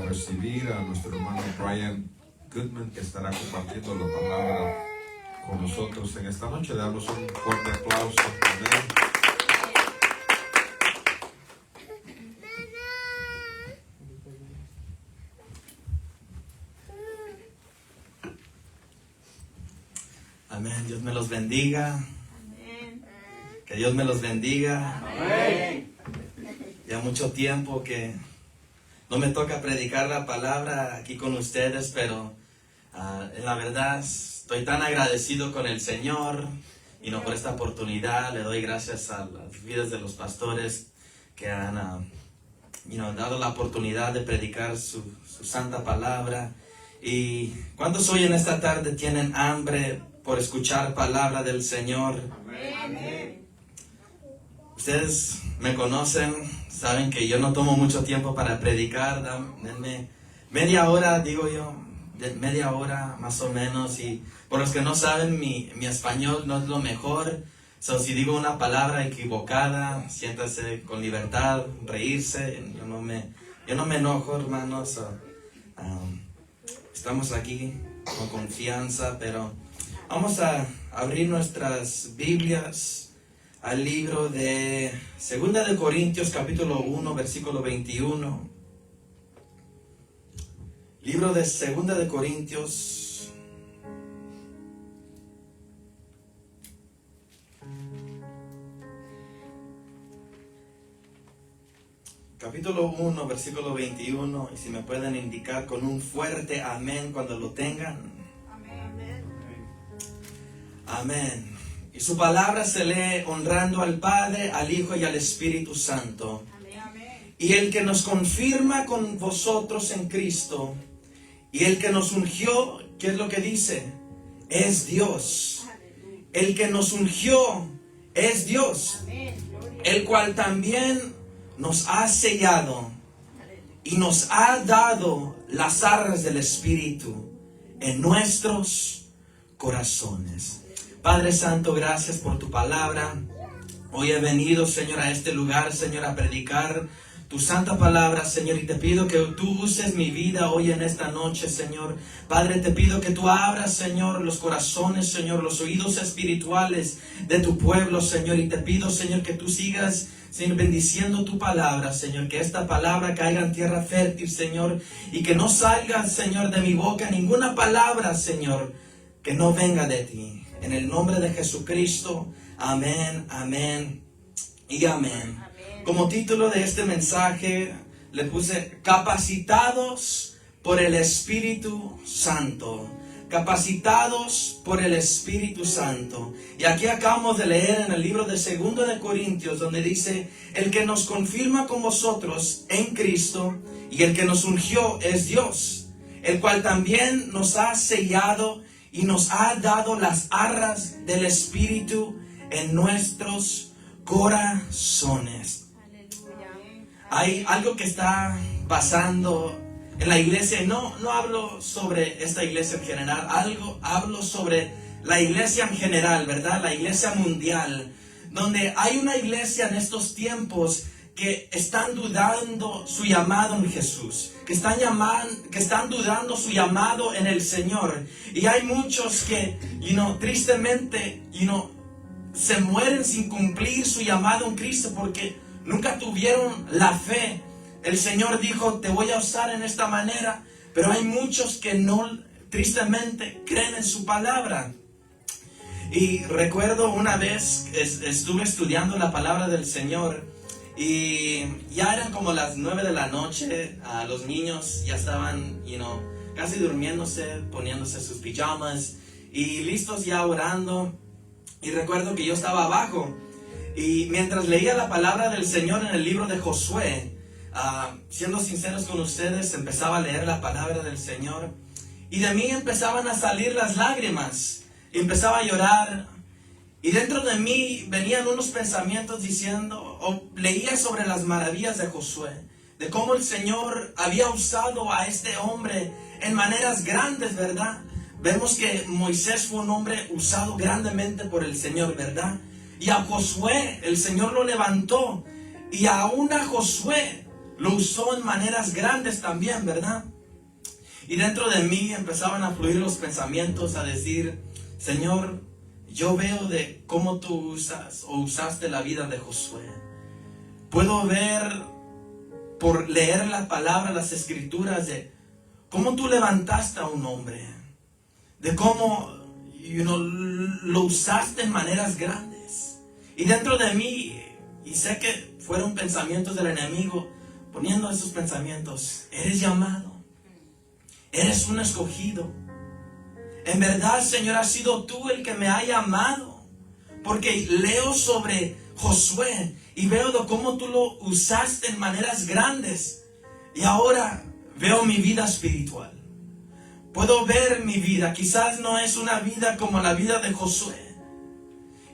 recibir a nuestro hermano Brian Goodman, que estará compartiendo la palabra con nosotros en esta noche. Le damos un fuerte aplauso. Amén. Amén. Dios me los bendiga. Amén. Que Dios me los bendiga. Amén. Ya mucho tiempo que no me toca predicar la palabra aquí con ustedes, pero en la verdad estoy tan agradecido con el Señor y no por esta oportunidad. Le doy gracias a las vidas de los pastores que han dado la oportunidad de predicar su santa palabra. ¿Y cuántos hoy en esta tarde tienen hambre por escuchar palabra del Señor? Amén. Ustedes me conocen, saben que yo no tomo mucho tiempo para predicar. Denme media hora, digo yo, media hora más o menos. Y por los que no saben, mi español no es lo mejor. Si digo una palabra equivocada, siéntase con libertad, reírse. Yo no me enojo, hermanos. Estamos aquí con confianza, pero vamos a abrir nuestras Biblias al libro de 2 de Corintios, capítulo 1, versículo 21. Libro de 2 de Corintios, capítulo 1, versículo 21. Y si me pueden indicar con un fuerte amén cuando lo tengan. Amén. Amén. Y su palabra se lee honrando al Padre, al Hijo y al Espíritu Santo. Amén. Y el que nos confirma con vosotros en Cristo, y el que nos ungió, ¿qué es lo que dice? Es Dios. El que nos ungió es Dios, el cual también nos ha sellado y nos ha dado las arras del Espíritu en nuestros corazones. Padre Santo, gracias por tu palabra. Hoy he venido, Señor, a este lugar, Señor, a predicar tu santa palabra, Señor, y te pido que tú uses mi vida hoy en esta noche, Señor. Padre, te pido que tú abras, Señor, los corazones, Señor, los oídos espirituales de tu pueblo, Señor, y te pido, Señor, que tú sigas, Señor, bendiciendo tu palabra, Señor, que esta palabra caiga en tierra fértil, Señor, y que no salga, Señor, de mi boca ninguna palabra, Señor, que no venga de ti. En el nombre de Jesucristo, amén, amén y amén. Como título de este mensaje le puse capacitados por el Espíritu Santo. Capacitados por el Espíritu Santo. Y aquí acabamos de leer en el libro de 2 de Corintios, donde dice: el que nos confirma con vosotros en Cristo y el que nos ungió es Dios, el cual también nos ha sellado y nos ha dado las arras del Espíritu en nuestros corazones. Hay algo que está pasando en la iglesia, y no hablo sobre esta iglesia en general, hablo sobre la iglesia en general, ¿verdad? La iglesia mundial, donde hay una iglesia en estos tiempos que están dudando su llamado en Jesús, que están dudando su llamado en el Señor. Y hay muchos que, tristemente, se mueren sin cumplir su llamado en Cristo porque nunca tuvieron la fe. El Señor dijo: te voy a usar en esta manera, pero hay muchos que no, tristemente, creen en su palabra. Y recuerdo una vez estuve estudiando la palabra del Señor y ya eran como las 9 de la noche. Los niños ya estaban, casi durmiéndose, poniéndose sus pijamas y listos ya orando. Y recuerdo que yo estaba abajo y mientras leía la palabra del Señor en el libro de Josué, siendo sinceros con ustedes, empezaba a leer la palabra del Señor y de mí empezaban a salir las lágrimas y empezaba a llorar. Y dentro de mí venían unos pensamientos diciendo, leía sobre las maravillas de Josué, de cómo el Señor había usado a este hombre en maneras grandes, ¿verdad? Vemos que Moisés fue un hombre usado grandemente por el Señor, ¿verdad? Y a Josué el Señor lo levantó, y aún a Josué lo usó en maneras grandes también, ¿verdad? Y dentro de mí empezaban a fluir los pensamientos a decir, Señor, yo veo de cómo tú usaste la vida de Josué. Puedo ver, por leer la palabra, las escrituras, de cómo tú levantaste a un hombre, de cómo lo usaste en maneras grandes. Y dentro de mí, y sé que fueron pensamientos del enemigo, poniendo esos pensamientos, eres llamado, eres un escogido. En verdad, Señor, has sido tú el que me ha llamado, porque leo sobre Josué y veo de cómo tú lo usaste en maneras grandes. Y ahora veo mi vida espiritual. Puedo ver mi vida. Quizás no es una vida como la vida de Josué.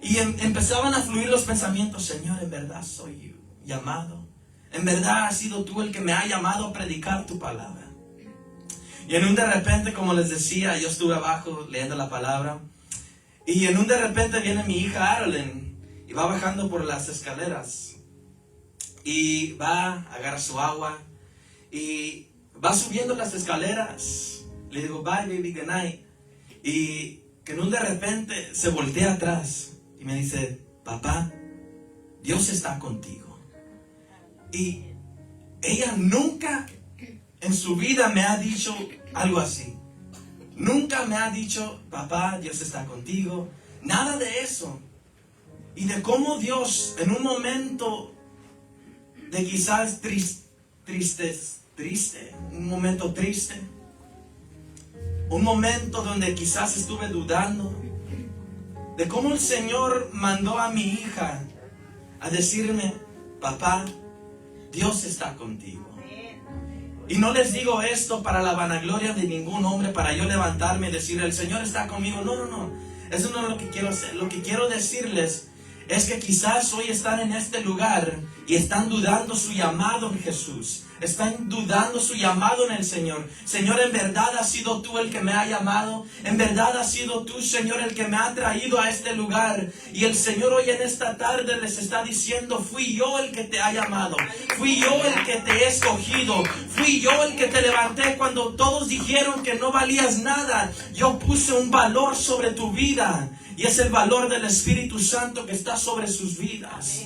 Y empezaban a fluir los pensamientos. Señor, en verdad soy llamado. En verdad has sido tú el que me ha llamado a predicar tu palabra. Y en un de repente, como les decía, yo estuve abajo leyendo la palabra. Y en un de repente viene mi hija Arlen y va bajando por las escaleras. Y va, agarra su agua y va subiendo las escaleras. Le digo, bye baby, good night. Y que en un de repente se voltea atrás y me dice, papá, Dios está contigo. Y ella nunca en su vida me ha dicho algo así. Nunca me ha dicho, papá, Dios está contigo. Nada de eso. Y de cómo Dios, en un momento de quizás triste, un momento triste, un momento donde quizás estuve dudando, de cómo el Señor mandó a mi hija a decirme, papá, Dios está contigo. Y no les digo esto para la vanagloria de ningún hombre, para yo levantarme y decir, el Señor está conmigo. No. Eso no es lo que quiero hacer. Lo que quiero decirles es que quizás hoy están en este lugar y están dudando su llamado en Jesús. Están dudando su llamado en el Señor. Señor, en verdad has sido tú el que me ha llamado. En verdad has sido tú, Señor, el que me ha traído a este lugar. Y el Señor hoy en esta tarde les está diciendo, fui yo el que te ha llamado. Fui yo el que te he escogido. Fui yo el que te levanté cuando todos dijeron que no valías nada. Yo puse un valor sobre tu vida. Y es el valor del Espíritu Santo que está sobre sus vidas.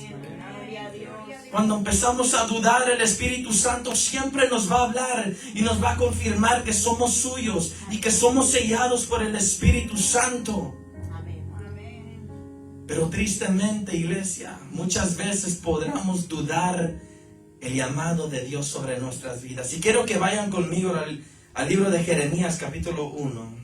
Cuando empezamos a dudar, el Espíritu Santo siempre nos va a hablar y nos va a confirmar que somos suyos y que somos sellados por el Espíritu Santo. Pero tristemente, iglesia, muchas veces podremos dudar el llamado de Dios sobre nuestras vidas. Y quiero que vayan conmigo al libro de Jeremías, capítulo 1.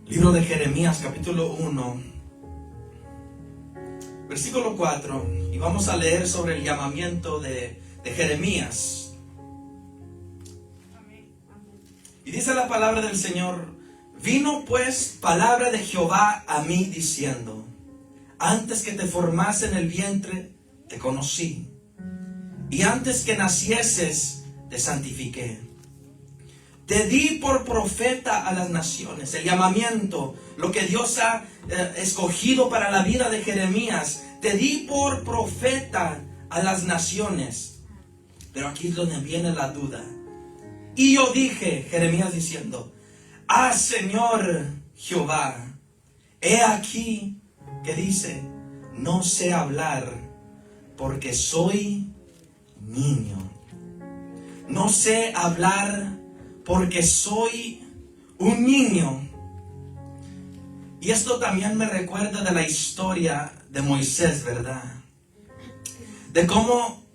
Libro de Jeremías, capítulo 1, versículo 4, y vamos a leer sobre el llamamiento de Jeremías. Y dice la palabra del Señor, vino pues palabra de Jehová a mí diciendo, antes que te formase en el vientre, te conocí, y antes que nacieses, te santifiqué. Te di por profeta a las naciones. El llamamiento, lo que Dios ha escogido para la vida de Jeremías. Te di por profeta a las naciones. Pero aquí es donde viene la duda. Y yo dije, Jeremías diciendo, Señor Jehová, he aquí que dice, no sé hablar porque soy niño. No sé hablar porque soy un niño. Y esto también me recuerda de la historia de Moisés, ¿verdad? De cómo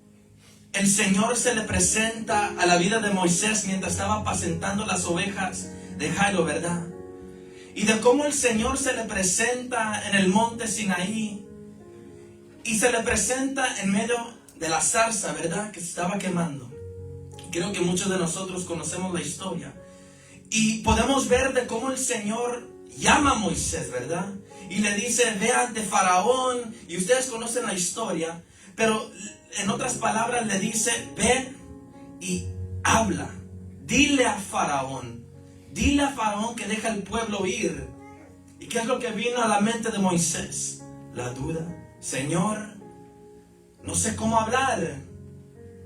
el Señor se le presenta a la vida de Moisés mientras estaba apacentando las ovejas de Jairo, ¿verdad? Y de cómo el Señor se le presenta en el monte Sinaí. Y se le presenta en medio de la zarza, ¿verdad? Que se estaba quemando. Creo que muchos de nosotros conocemos la historia. Y podemos ver de cómo el Señor llama a Moisés, ¿verdad? Y le dice, ve ante Faraón. Y ustedes conocen la historia. Pero en otras palabras le dice, ven y habla. Dile a Faraón dile a Faraón que deja el pueblo ir. ¿Y qué es lo que vino a la mente de Moisés? La duda. Señor, no sé cómo hablar.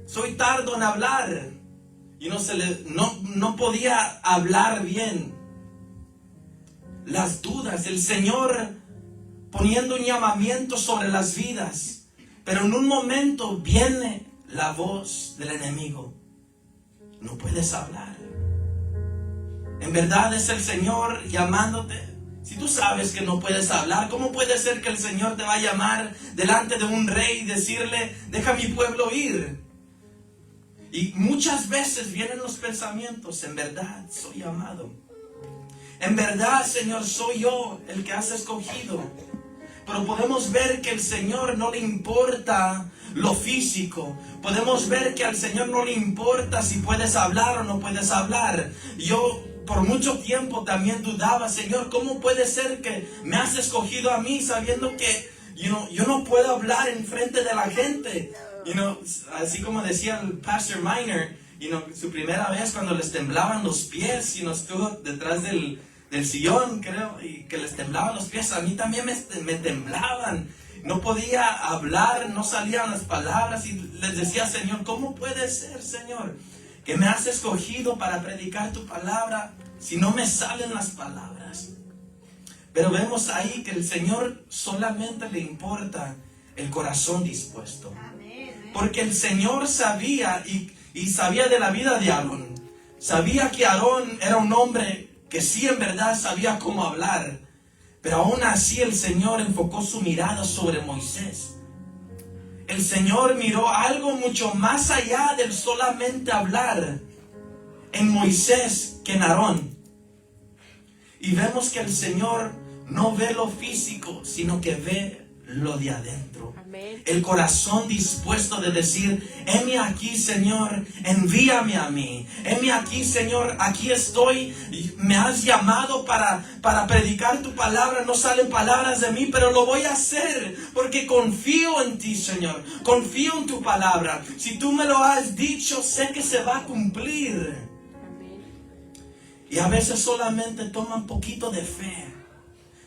Soy tardo en hablar. Y no podía hablar bien. Las dudas, el Señor poniendo un llamamiento sobre las vidas. Pero en un momento viene la voz del enemigo. No puedes hablar. En verdad es el Señor llamándote. Si tú sabes que no puedes hablar, ¿cómo puede ser que el Señor te va a llamar delante de un rey y decirle, deja mi pueblo ir? Y muchas veces vienen los pensamientos, en verdad soy amado. En verdad, Señor, soy yo el que has escogido. Pero podemos ver que al Señor no le importa lo físico. Podemos ver que al Señor no le importa si puedes hablar o no puedes hablar. Yo por mucho tiempo también dudaba, Señor, ¿cómo puede ser que me has escogido a mí sabiendo que yo no puedo hablar en frente de la gente? Así como decía el Pastor Miner, su primera vez cuando les temblaban los pies, estuvo detrás del sillón, creo, y que les temblaban los pies. A mí también me temblaban. No podía hablar, no salían las palabras y les decía, Señor, ¿cómo puede ser, Señor, que me has escogido para predicar tu palabra si no me salen las palabras? Pero vemos ahí que el Señor solamente le importa el corazón dispuesto. Porque el Señor sabía y sabía de la vida de Aarón. Sabía que Aarón era un hombre que sí en verdad sabía cómo hablar. Pero aún así el Señor enfocó su mirada sobre Moisés. El Señor miró algo mucho más allá del solamente hablar en Moisés que en Aarón. Y vemos que el Señor no ve lo físico, sino que ve lo de adentro. Amén. El corazón dispuesto de decir, heme aquí, Señor, envíame a mí. Heme aquí, Señor, aquí estoy. Me has llamado para predicar tu palabra. No salen palabras de mí, pero lo voy a hacer porque confío en ti, Señor. Confío en tu palabra. Si tú me lo has dicho, sé que se va a cumplir. Amén. Y a veces solamente toma un poquito de fe.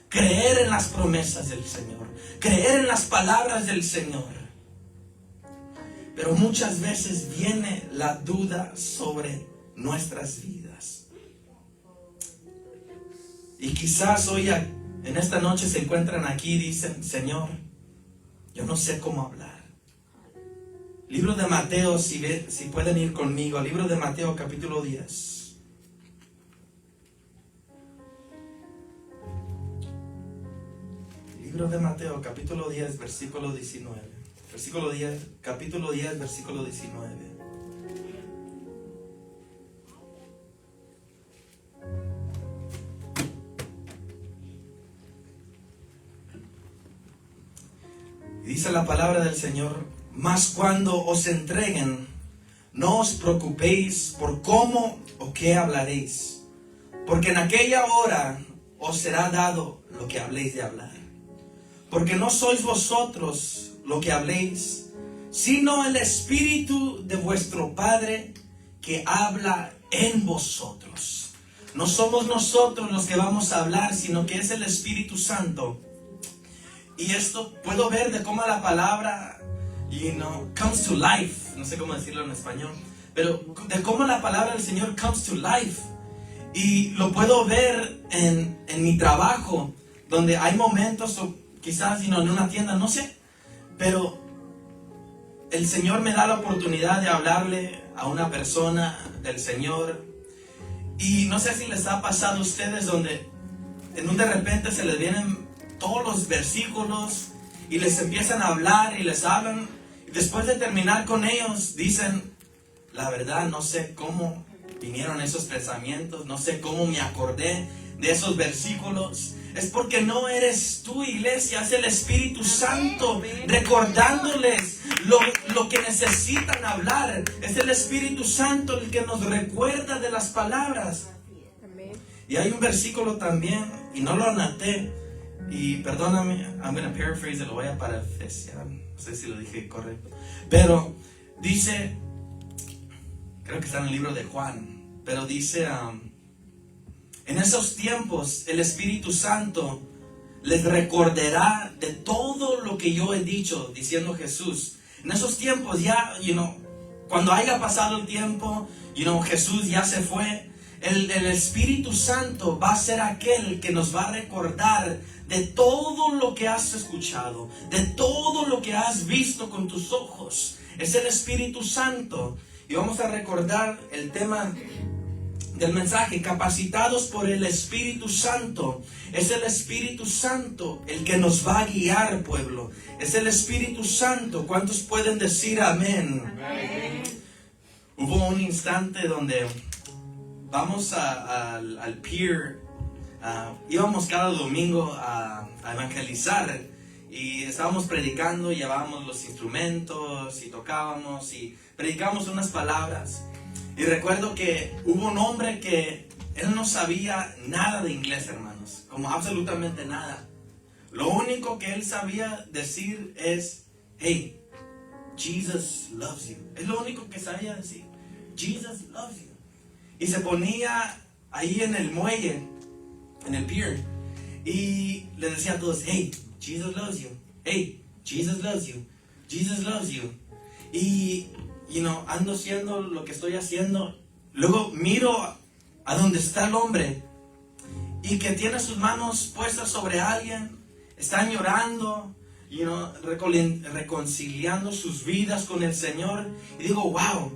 Creer en las promesas del Señor. Creer en las palabras del Señor. Pero muchas veces viene la duda sobre nuestras vidas. Y quizás hoy, en esta noche, se encuentran aquí y dicen, Señor, yo no sé cómo hablar. Libro de Mateo, si pueden ir conmigo, libro de Mateo capítulo 10. Libro de Mateo, capítulo 10, versículo 19. Capítulo 10, versículo 19. Y dice la palabra del Señor, mas cuando os entreguen, no os preocupéis por cómo o qué hablaréis, porque en aquella hora os será dado lo que habléis de hablar. Porque no sois vosotros lo que habléis, sino el Espíritu de vuestro Padre que habla en vosotros. No somos nosotros los que vamos a hablar, sino que es el Espíritu Santo. Y esto puedo ver de cómo la palabra, comes to life. No sé cómo decirlo en español, pero de cómo la palabra del Señor comes to life. Y lo puedo ver en mi trabajo, donde hay momentos, quizás en una tienda, no sé, pero el Señor me da la oportunidad de hablarle a una persona del Señor. Y no sé si les ha pasado a ustedes donde de repente se les vienen todos los versículos y les empiezan a hablar y les hablan, y después de terminar con ellos dicen, la verdad no sé cómo vinieron esos pensamientos, no sé cómo me acordé de esos versículos. Es porque no eres tú, iglesia, es el Espíritu Santo recordándoles lo que necesitan hablar. Es el Espíritu Santo el que nos recuerda de las palabras. Y hay un versículo también, y no lo anoté, y perdóname, I'm going to paraphrase, lo voy a parafrasear, no sé si lo dije correcto, pero dice, creo que está en el libro de Juan, pero dice, En esos tiempos el Espíritu Santo les recordará de todo lo que yo he dicho, diciendo Jesús. En esos tiempos ya, cuando haya pasado el tiempo, Jesús ya se fue. El Espíritu Santo va a ser aquel que nos va a recordar de todo lo que has escuchado, de todo lo que has visto con tus ojos. Es el Espíritu Santo. Y vamos a recordar el tema del mensaje, capacitados por el Espíritu Santo. Es el Espíritu Santo el que nos va a guiar, pueblo. Es el Espíritu Santo. ¿Cuántos pueden decir amén? Amén. Hubo un instante donde vamos al pier, íbamos cada domingo a evangelizar y estábamos predicando, llevábamos los instrumentos y tocábamos y predicamos unas palabras. Y recuerdo que hubo un hombre que él no sabía nada de inglés, hermanos, como absolutamente nada. Lo único que él sabía decir es, hey, Jesus loves you. Es lo único que sabía decir, Jesus loves you. Y se ponía ahí en el muelle, en el pier, y le decía a todos, hey, Jesus loves you. Hey, Jesus loves you. Jesus loves you. Y ando haciendo lo que estoy haciendo. Luego miro a donde está el hombre y que tiene sus manos puestas sobre alguien. Están llorando, reconciliando sus vidas con el Señor. Y digo, wow,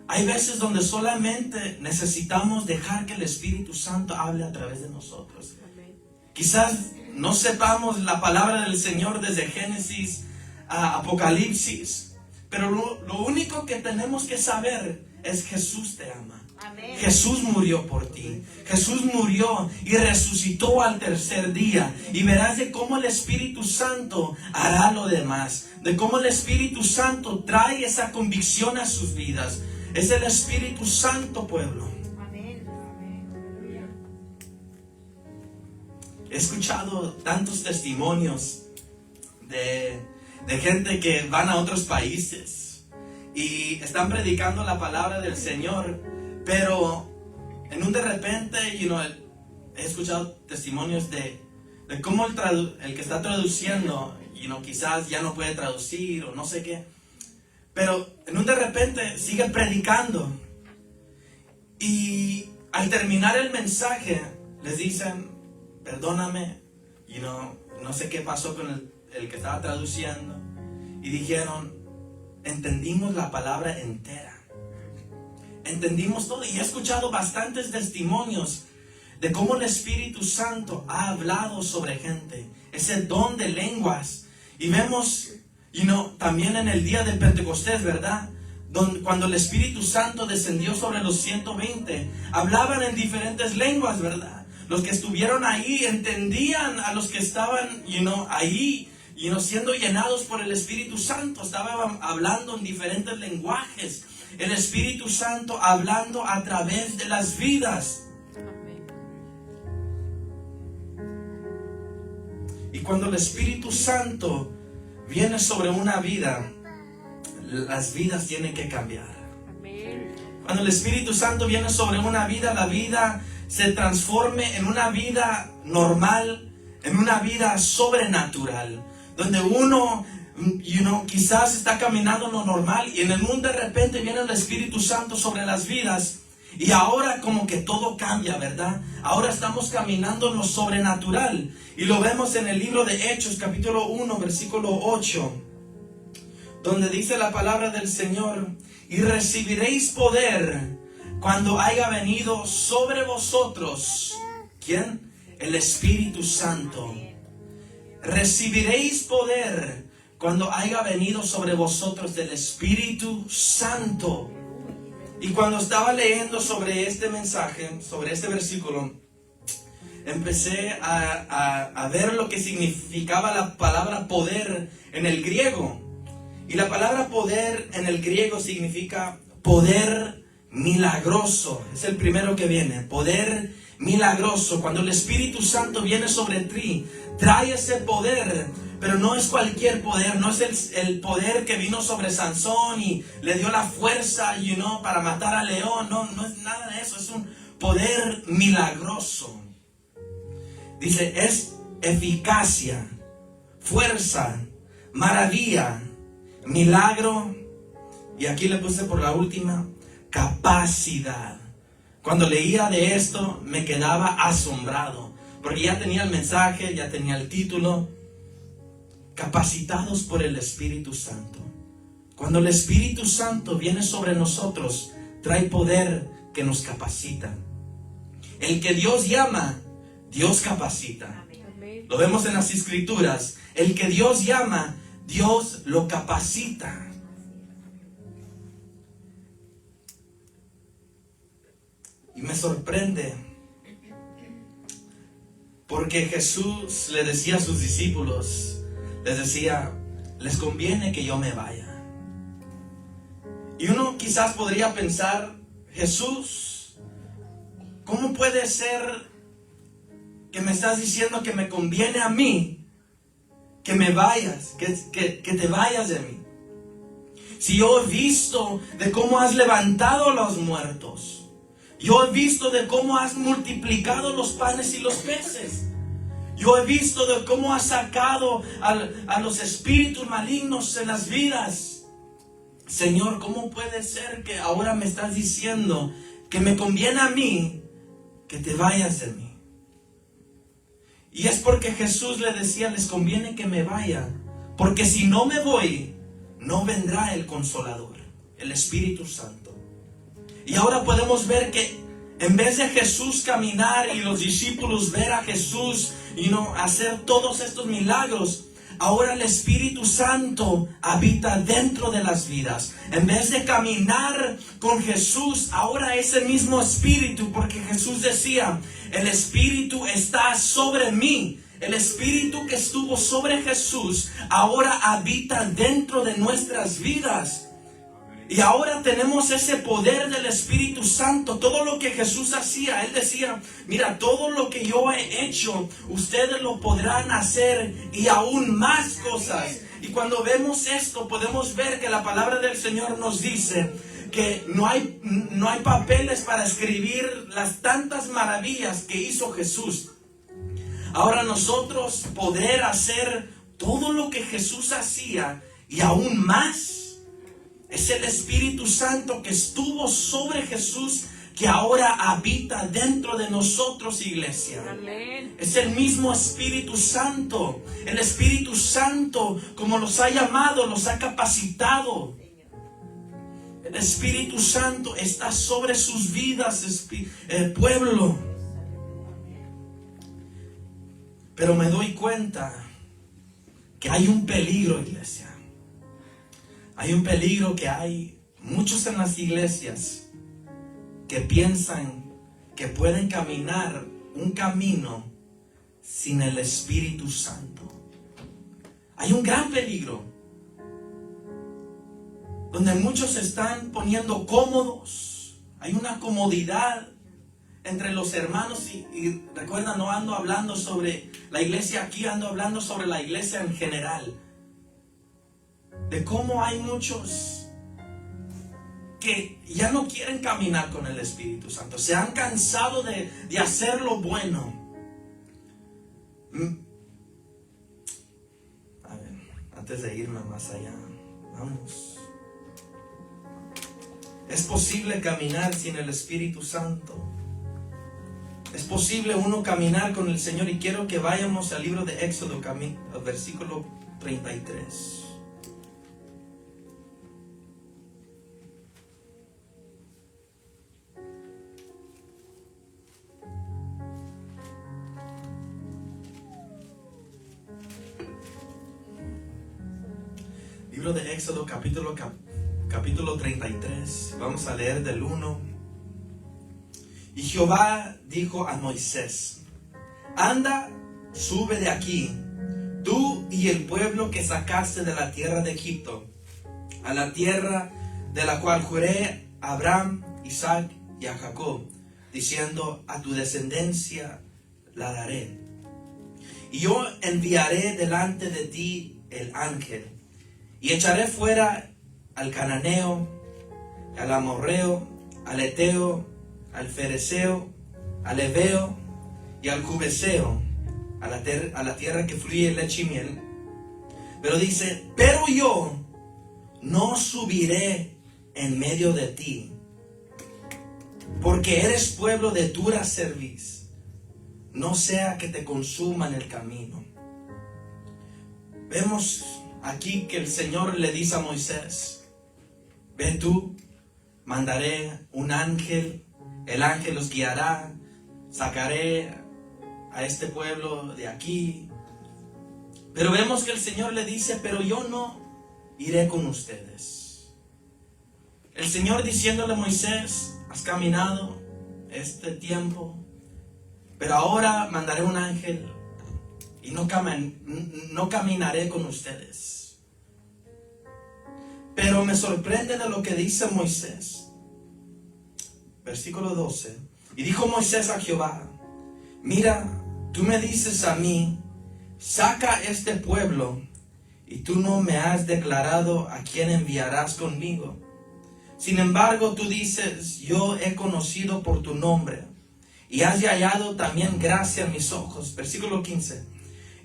hay veces donde solamente necesitamos dejar que el Espíritu Santo hable a través de nosotros. Quizás no sepamos la palabra del Señor desde Génesis a Apocalipsis. Pero lo único que tenemos que saber es Jesús te ama. Amén. Jesús murió por ti. Jesús murió y resucitó al tercer día. Y verás de cómo el Espíritu Santo hará lo demás. De cómo el Espíritu Santo trae esa convicción a sus vidas. Es el Espíritu Santo, pueblo. Amén. He escuchado tantos testimonios de gente que van a otros países y están predicando la palabra del Señor, pero en un de repente, he escuchado testimonios de cómo el que está traduciendo, quizás ya no puede traducir o no sé qué, pero en un de repente sigue predicando y al terminar el mensaje les dicen, perdóname, no sé qué pasó con el que estaba traduciendo, y dijeron, entendimos la palabra entera, entendimos todo. Y he escuchado bastantes testimonios de cómo el Espíritu Santo ha hablado sobre gente, ese don de lenguas. Y vemos, también en el día de Pentecostés, ¿verdad? Cuando el Espíritu Santo descendió sobre los 120, hablaban en diferentes lenguas, ¿verdad? Los que estuvieron ahí entendían a los que estaban, ahí, siendo llenados por el Espíritu Santo. Estaban hablando en diferentes lenguajes. El Espíritu Santo hablando a través de las vidas. Y cuando el Espíritu Santo viene sobre una vida, las vidas tienen que cambiar. Cuando el Espíritu Santo viene sobre una vida, la vida se transforme en una vida normal, en una vida sobrenatural, donde uno, quizás está caminando lo normal y en el mundo de repente viene el Espíritu Santo sobre las vidas y ahora como que todo cambia, ¿verdad? Ahora estamos caminando en lo sobrenatural y lo vemos en el libro de Hechos, capítulo 1, versículo 8, donde dice la palabra del Señor, y recibiréis poder cuando haya venido sobre vosotros, ¿quién? El Espíritu Santo. Recibiréis poder cuando haya venido sobre vosotros del Espíritu Santo. Y cuando estaba leyendo sobre este mensaje, sobre este versículo, empecé a ver lo que significaba la palabra poder en el griego. Y la palabra poder en el griego significa poder milagroso. Es el primero que viene, poder milagroso. Cuando el Espíritu Santo viene sobre ti, trae ese poder, pero no es cualquier poder. No es el poder que vino sobre Sansón y le dio la fuerza, para matar al león. No es nada de eso. Es un poder milagroso. Dice, es eficacia, fuerza, maravilla, milagro. Y aquí le puse por la última, capacidad. Cuando leía de esto me quedaba asombrado, porque ya tenía el mensaje, ya tenía el título. Capacitados por el Espíritu Santo. Cuando el Espíritu Santo viene sobre nosotros, trae poder que nos capacita. El que Dios llama, Dios capacita. Lo vemos en las Escrituras. El que Dios llama, Dios lo capacita. Y me sorprende, porque Jesús le decía a sus discípulos, les decía, les conviene que yo me vaya. Y uno quizás podría pensar, Jesús, ¿cómo puede ser que me estás diciendo que me conviene a mí que me vayas, que te vayas de mí? Si yo he visto de cómo has levantado a los muertos, yo he visto de cómo has multiplicado los panes y los peces, yo he visto de cómo has sacado a los espíritus malignos en las vidas. Señor, ¿cómo puede ser que ahora me estás diciendo que me conviene a mí que te vayas de mí? Y es porque Jesús le decía, les conviene que me vaya, porque si no me voy, no vendrá el Consolador, el Espíritu Santo. Y ahora podemos ver que en vez de Jesús caminar y los discípulos ver a Jesús y hacer todos estos milagros, ahora el Espíritu Santo habita dentro de las vidas. En vez de caminar con Jesús, ahora es el mismo Espíritu, porque Jesús decía, el Espíritu está sobre mí. El Espíritu que estuvo sobre Jesús ahora habita dentro de nuestras vidas. Y ahora tenemos ese poder del Espíritu Santo. Todo lo que Jesús hacía, Él decía, mira, todo lo que yo he hecho, ustedes lo podrán hacer y aún más cosas. Y cuando vemos esto, podemos ver que la palabra del Señor nos dice que no hay papeles para escribir las tantas maravillas que hizo Jesús. Ahora nosotros poder hacer todo lo que Jesús hacía y aún más. Es el Espíritu Santo que estuvo sobre Jesús, que ahora habita dentro de nosotros, iglesia. Amén. Es el mismo Espíritu Santo. El Espíritu Santo, como los ha llamado, los ha capacitado. El Espíritu Santo está sobre sus vidas, el pueblo. Pero me doy cuenta que hay un peligro, iglesia. Hay un peligro, que hay muchos en las iglesias que piensan que pueden caminar un camino sin el Espíritu Santo. Hay un gran peligro, donde muchos se están poniendo cómodos. Hay una comodidad entre los hermanos y recuerda, no ando hablando sobre la iglesia aquí, ando hablando sobre la iglesia en general. De cómo hay muchos que ya no quieren caminar con el Espíritu Santo. Se han cansado de hacer lo bueno. A ver, antes de irme más allá, vamos. Es posible caminar sin el Espíritu Santo. Es posible uno caminar con el Señor. Y quiero que vayamos al libro de Éxodo, versículo 33. Libro de Éxodo, capítulo 33. Vamos a leer del 1. Y Jehová dijo a Moisés: anda, sube de aquí, tú y el pueblo que sacaste de la tierra de Egipto, a la tierra de la cual juré a Abraham, Isaac y a Jacob, diciendo: a tu descendencia la daré. Y yo enviaré delante de ti el ángel, y echaré fuera al cananeo, al amorreo, al eteo, al fereceo al Heveo y al Jebuseo, a la tierra que fluye leche y miel. Pero dice, pero yo no subiré en medio de ti, porque eres pueblo de dura cerviz, no sea que te consuma en el camino. Vemos aquí que el Señor le dice a Moisés, ve tú, mandaré un ángel, el ángel los guiará, sacaré a este pueblo de aquí. Pero vemos que el Señor le dice, pero yo no iré con ustedes. El Señor diciéndole a Moisés, has caminado este tiempo, pero ahora mandaré un ángel y no caminaré con ustedes. Pero me sorprende de lo que dice Moisés. Versículo 12. Y dijo Moisés a Jehová, mira, tú me dices a mí, saca este pueblo, y tú no me has declarado a quién enviarás conmigo. Sin embargo, tú dices, yo he conocido por tu nombre, y has hallado también gracia en mis ojos. Versículo 15.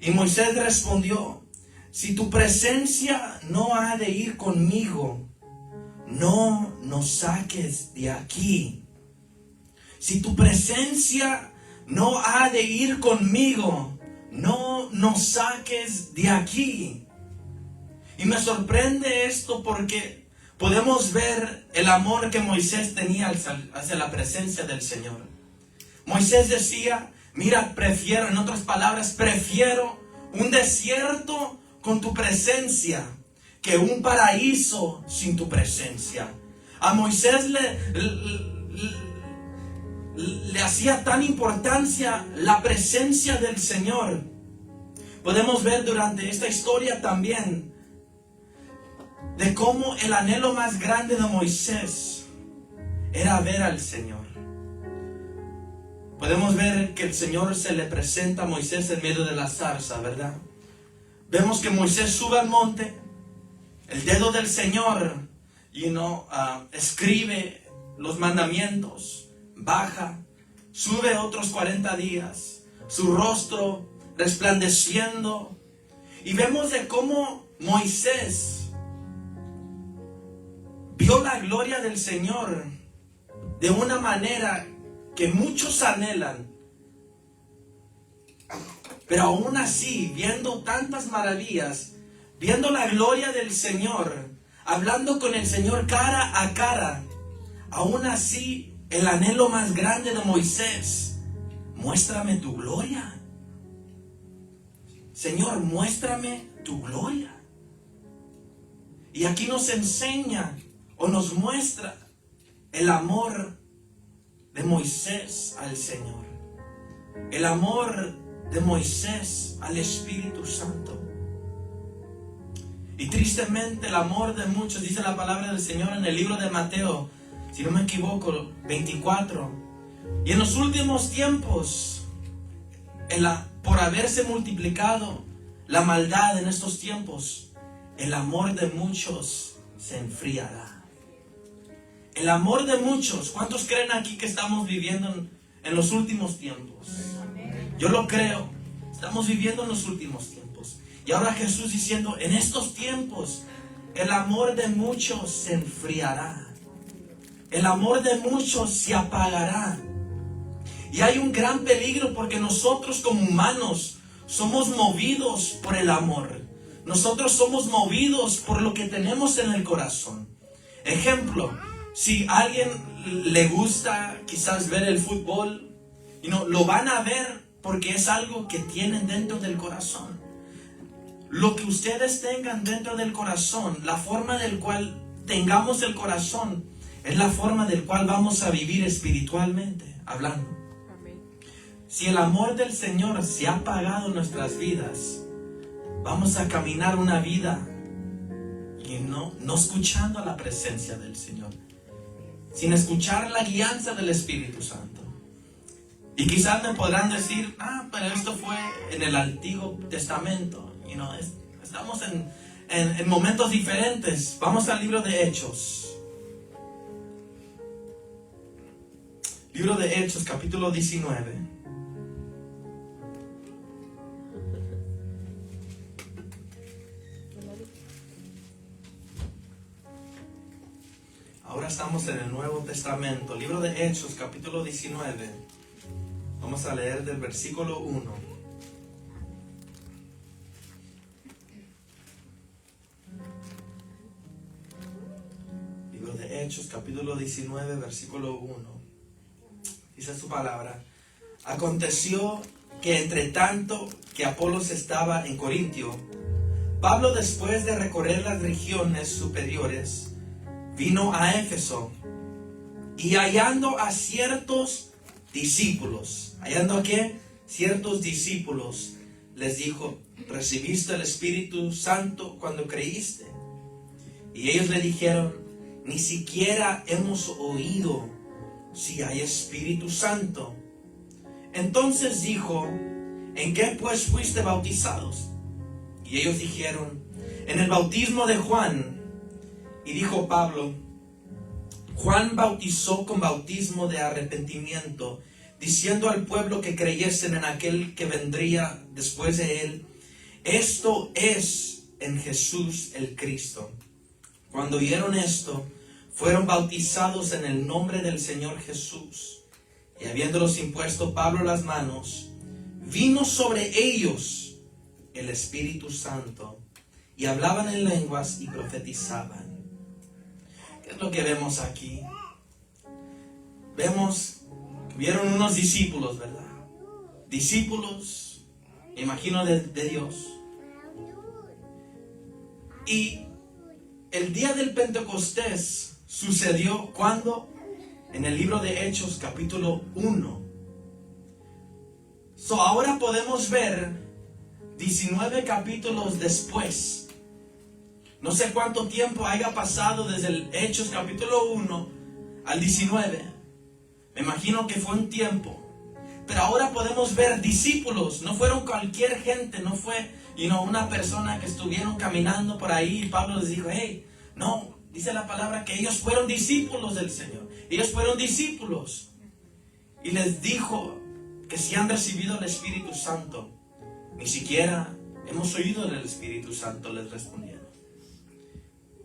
Y Moisés respondió, si tu presencia no ha de ir conmigo, no nos saques de aquí. Si tu presencia no ha de ir conmigo, no nos saques de aquí. Y me sorprende esto porque podemos ver el amor que Moisés tenía hacia la presencia del Señor. Moisés decía, mira, prefiero, en otras palabras, prefiero un desierto con tu presencia que un paraíso sin tu presencia. A Moisés le hacía tan importancia la presencia del Señor. Podemos ver durante esta historia también de cómo el anhelo más grande de Moisés era ver al Señor. Podemos ver que el Señor se le presenta a Moisés en medio de la zarza, ¿verdad? Vemos que Moisés sube al monte, el dedo del Señor escribe los mandamientos, baja, sube otros 40 días, su rostro resplandeciendo, y vemos de cómo Moisés vio la gloria del Señor de una manera que muchos anhelan. Pero aún así, viendo tantas maravillas, viendo la gloria del Señor, hablando con el Señor cara a cara, aún así el anhelo más grande de Moisés, muéstrame tu gloria. Señor, muéstrame tu gloria. Y aquí nos enseña o nos muestra el amor de Moisés al Señor, el amor de Moisés al Espíritu Santo. Y tristemente el amor de muchos, dice la palabra del Señor en el libro de Mateo, si no me equivoco, 24. Y en los últimos tiempos, por haberse multiplicado la maldad en estos tiempos, el amor de muchos se enfriará. El amor de muchos. ¿Cuántos creen aquí que estamos viviendo en los últimos tiempos? Yo lo creo. Estamos viviendo en los últimos tiempos. Y ahora Jesús diciendo, en estos tiempos, el amor de muchos se enfriará. El amor de muchos se apagará. Y hay un gran peligro porque nosotros como humanos somos movidos por el amor. Nosotros somos movidos por lo que tenemos en el corazón. Ejemplo, si a alguien le gusta quizás ver el fútbol, lo van a ver porque es algo que tienen dentro del corazón. Lo que ustedes tengan dentro del corazón, la forma del cual tengamos el corazón, es la forma del cual vamos a vivir espiritualmente hablando. Si el amor del Señor se ha apagado en nuestras vidas, vamos a caminar una vida y no escuchando la presencia del Señor, sin escuchar la guianza del Espíritu Santo. Y quizás me podrán decir, pero esto fue en el Antiguo Testamento. Estamos en momentos diferentes. Vamos al libro de Hechos. Libro de Hechos, capítulo 19. Ahora estamos en el Nuevo Testamento. Libro de Hechos, capítulo 19. Vamos a leer del versículo 1. Libro de Hechos, capítulo 19, versículo 1. Dice su palabra: aconteció que entre tanto que Apolos estaba en Corintio, Pablo, después de recorrer las regiones superiores, vino a Éfeso, y hallando a ciertos discípulos, ¿hallando a qué? Ciertos discípulos, les dijo: ¿recibiste el Espíritu Santo cuando creíste? Y ellos le dijeron: ni siquiera hemos oído si hay Espíritu Santo. Entonces dijo: ¿en qué pues fuiste bautizados? Y ellos dijeron: en el bautismo de Juan. Y dijo Pablo: Juan bautizó con bautismo de arrepentimiento, diciendo al pueblo que creyesen en aquel que vendría después de él, esto es, en Jesús el Cristo. Cuando oyeron esto, fueron bautizados en el nombre del Señor Jesús. Y habiéndolos impuesto Pablo las manos, vino sobre ellos el Espíritu Santo, y hablaban en lenguas y profetizaban. ¿Qué es lo que vemos aquí? Vemos que hubieron unos discípulos, ¿verdad? Discípulos, me imagino, de Dios. Y el día del Pentecostés sucedió cuando, en el libro de Hechos, capítulo 1. Ahora podemos ver 19 capítulos después. No sé cuánto tiempo haya pasado desde el Hechos capítulo 1 al 19. Me imagino que fue un tiempo. Pero ahora podemos ver discípulos. No fueron cualquier gente. No fue una persona que estuvieron caminando por ahí y Pablo les dijo: hey, no. Dice la palabra que ellos fueron discípulos del Señor. Ellos fueron discípulos. Y les dijo que si han recibido el Espíritu Santo. Ni siquiera hemos oído del Espíritu Santo, les respondieron.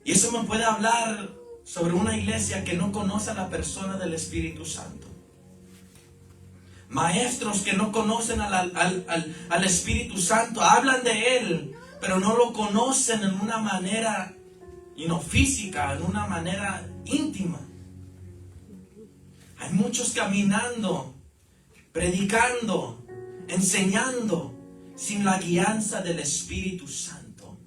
Y eso me puede hablar sobre una iglesia que no conoce a la persona del Espíritu Santo. Maestros que no conocen al Espíritu Santo, hablan de Él, pero no lo conocen en una manera física, en una manera íntima. Hay muchos caminando, predicando, enseñando, sin la guianza del Espíritu Santo.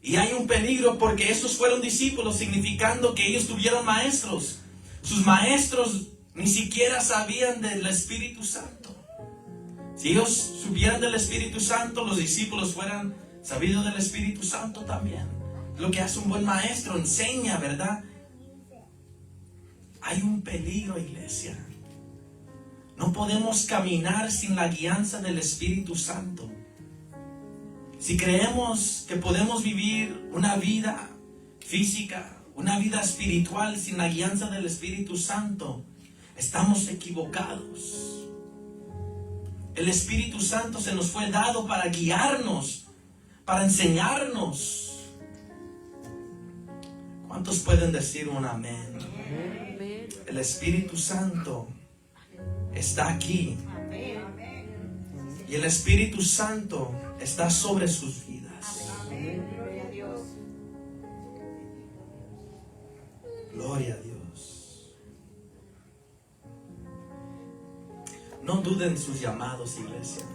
Y hay un peligro porque esos fueron discípulos, significando que ellos tuvieron maestros. Sus maestros ni siquiera sabían del Espíritu Santo. Si ellos supieran del Espíritu Santo, los discípulos fueran sabidos del Espíritu Santo también. Lo que hace un buen maestro, enseña, ¿verdad? Hay un peligro, iglesia. No podemos caminar sin la guianza del Espíritu Santo. Si creemos que podemos vivir una vida física, una vida espiritual sin la guianza del Espíritu Santo, estamos equivocados. El Espíritu Santo se nos fue dado para guiarnos, para enseñarnos. ¿Cuántos pueden decir un amén? El Espíritu Santo está aquí. Y el Espíritu Santo está sobre sus vidas. Gloria a Dios. No duden sus llamados, iglesia.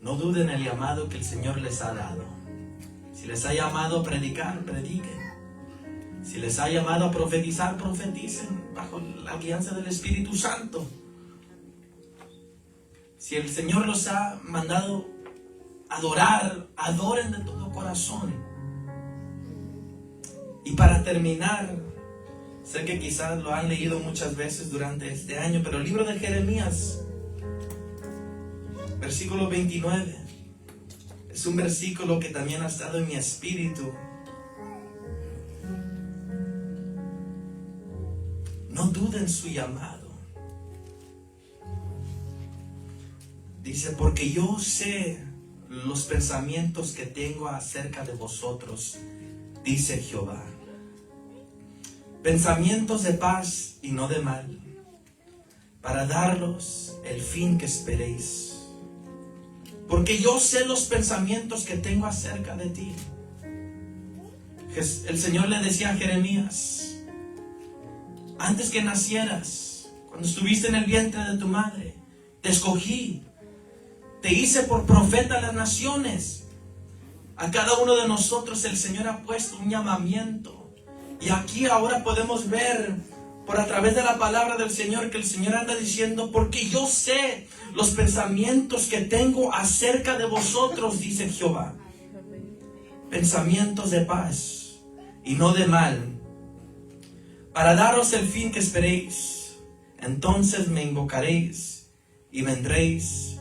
No duden el llamado que el Señor les ha dado. Si les ha llamado a predicar, prediquen. Si les ha llamado a profetizar, profeticen bajo la guianza del Espíritu Santo. Si el Señor los ha mandado a adorar, adoren de todo corazón. Y para terminar, sé que quizás lo han leído muchas veces durante este año, pero el libro de Jeremías, versículo 29, es un versículo que también ha estado en mi espíritu. no duden su llamado. Dice, porque yo sé los pensamientos que tengo acerca de vosotros, dice Jehová. Pensamientos de paz y no de mal, para daros el fin que esperéis. Porque yo sé los pensamientos que tengo acerca de ti. El Señor le decía a Jeremías, antes que nacieras, cuando estuviste en el vientre de tu madre, te escogí, te hice por profeta a las naciones. A cada uno de nosotros el Señor ha puesto un llamamiento. Y aquí ahora podemos ver por a través de la palabra del Señor que el Señor anda diciendo, porque yo sé los pensamientos que tengo acerca de vosotros, dice Jehová. Pensamientos de paz y no de mal, para daros el fin que esperéis. Entonces me invocaréis y vendréis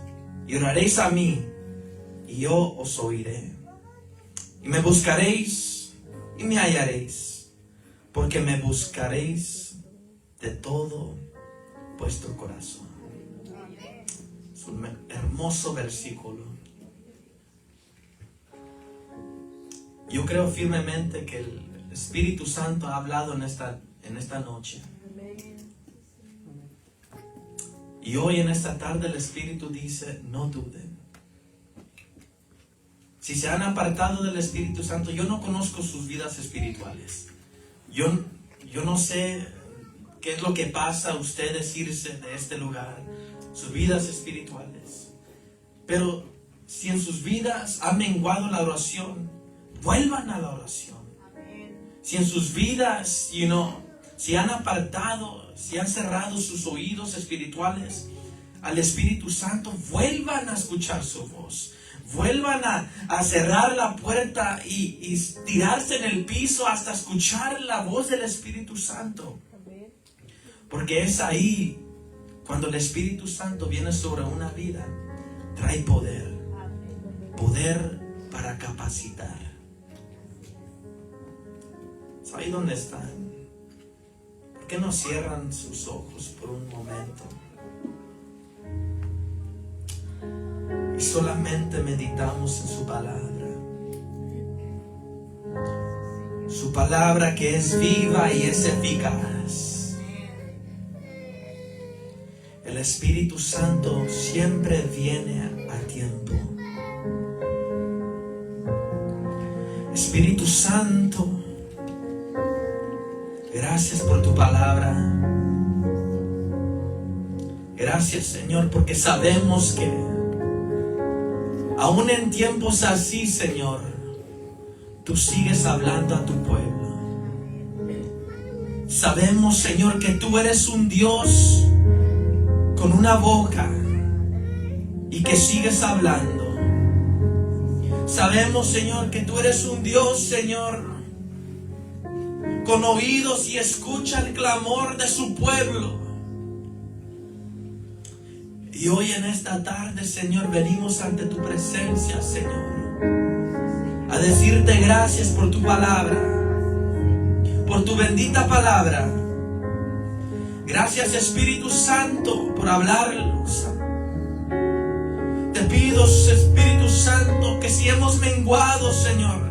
y oraréis a mí y yo os oiré. Y me buscaréis y me hallaréis, porque me buscaréis de todo vuestro corazón. Es un hermoso versículo. Yo creo firmemente que el Espíritu Santo ha hablado en esta noche. Y hoy en esta tarde el Espíritu dice, no duden. Si se han apartado del Espíritu Santo, yo no conozco sus vidas espirituales. Yo no sé qué es lo que pasa a ustedes irse de este lugar, sus vidas espirituales. Pero si en sus vidas ha menguado la oración, vuelvan a la oración. Si en sus vidas, si han apartado, si han cerrado sus oídos espirituales al Espíritu Santo, vuelvan a escuchar su voz. Vuelvan a cerrar la puerta y tirarse en el piso hasta escuchar la voz del Espíritu Santo. Porque es ahí, cuando el Espíritu Santo viene sobre una vida, trae poder. Poder para capacitar. ¿Sabe dónde están? ¿Por qué no cierran sus ojos por un momento? Y solamente meditamos en su palabra. Su palabra que es viva y es eficaz. El Espíritu Santo siempre viene a tiempo. Espíritu Santo, gracias por tu palabra. Gracias, Señor, porque sabemos que aún en tiempos así, Señor, tú sigues hablando a tu pueblo. Sabemos, Señor, que tú eres un Dios con una boca y que sigues hablando. Sabemos, Señor, que tú eres un Dios, Señor, con oídos y escucha el clamor de su pueblo. Y hoy en esta tarde, Señor, venimos ante tu presencia, Señor, a decirte gracias por tu palabra, por tu bendita palabra. Gracias, Espíritu Santo, por hablarnos. Te pido, Espíritu Santo, que si hemos menguado, Señor,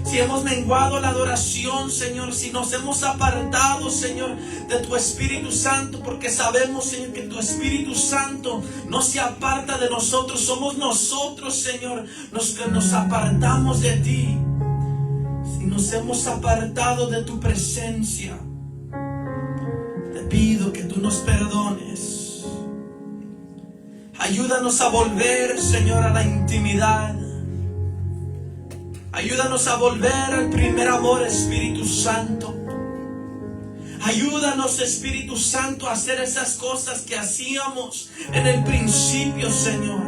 si hemos menguado la adoración, Señor, si nos hemos apartado, Señor, de tu Espíritu Santo, porque sabemos, Señor, que tu Espíritu Santo no se aparta de nosotros, somos nosotros, Señor, los que nos apartamos de ti. Si nos hemos apartado de tu presencia, te pido que tú nos perdones. Ayúdanos a volver, Señor, a la intimidad. Ayúdanos a volver al primer amor, Espíritu Santo. Ayúdanos, Espíritu Santo, a hacer esas cosas que hacíamos en el principio, Señor.